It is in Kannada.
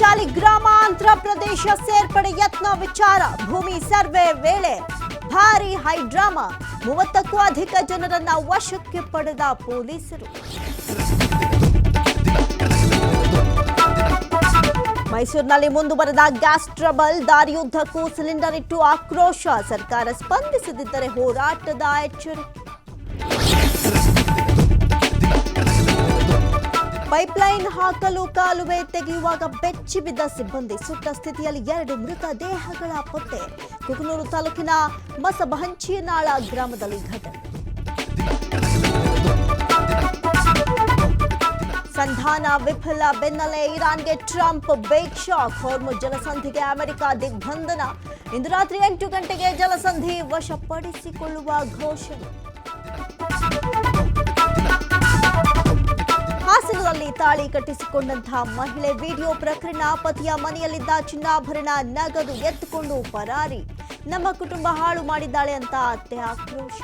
ಸಾಲಿಗ್ರಾಮ ಆಂಧ್ರ ಪ್ರದೇಶ ಸೇರ್ಪಡೆ ಯತ್ನ ವಿಚಾರ ಭೂಮಿ ಸರ್ವೆ ವೇಳೆ ಭಾರಿ ಹೈಡ್ರಾಮಾ 30ಕ್ಕೂ ಅಧಿಕ ಜನರನ್ನ ವಶಕ್ಕೆ ಪಡೆದ ಪೊಲೀಸರು. ಮೈಸೂರಿನಲ್ಲಿ ಮುಂದುವರೆದ ಗ್ಯಾಸ್ ಟ್ರಬಲ್, ದಾರಿಯುದ್ದಕ್ಕೂ ಸಿಲಿಂಡರ್ ಇಟ್ಟು ಆಕ್ರೋಶ, ಸರ್ಕಾರ ಸ್ಪಂದಿಸದಿದ್ದರೆ ಹೋರಾಟದ ಎಚ್ಚರಿಕೆ. ಪೈಪ್ಲೈನ್ ಹಾಕಲು ಕಾಲುವೆ ತೆಗೆಯುವಾಗ ಬೆಚ್ಚಿ ಬಿದ್ದ ಸಿಬ್ಬಂದಿ, ಸುಟ್ಟ ಸ್ಥಿತಿಯಲ್ಲಿ 2 ಮೃತದೇಹಗಳ ಪತ್ತೆ. ಕುಕನೂರು ತಾಲೂಕಿನ ಮಸಬಹಂಚಿನಾಳ ಗ್ರಾಮದಲ್ಲಿ ಘಟನೆ. ಸಂಧಾನ ವಿಫಲ ಬೆನ್ನಲ್ಲೇ ಇರಾನ್ಗೆ ಟ್ರಂಪ್ ಬೇಕ್ ಶಾಕ್, ಹಾರ್ಮುಜ್ ಜಲಸಂಧಿಗೆ ಅಮೆರಿಕ ದಿಗ್ಬಂಧನ. ಇಂದು ರಾತ್ರಿ 8 ಗಂಟೆಗೆ ಜಲಸಂಧಿ ವಶಪಡಿಸಿಕೊಳ್ಳುವ ಘೋಷಣೆ. ಹಾಸನದಲ್ಲಿ ತಾಳಿ ಕಟ್ಟಿಸಿಕೊಂಡಂತಹ ಮಹಿಳೆ, ವಿಡಿಯೋ ಪ್ರಕರಣ. ಪತಿಯ ಮನೆಯಲ್ಲಿದ್ದ ಚಿನ್ನಾಭರಣ, ನಗದು ಎತ್ತುಕೊಂಡು ಪರಾರಿ. ನಮ್ಮ ಕುಟುಂಬ ಹಾಳು ಮಾಡಿದ್ದಾಳೆ ಅಂತ ಅತ್ತೆ ಆಕ್ರೋಶ.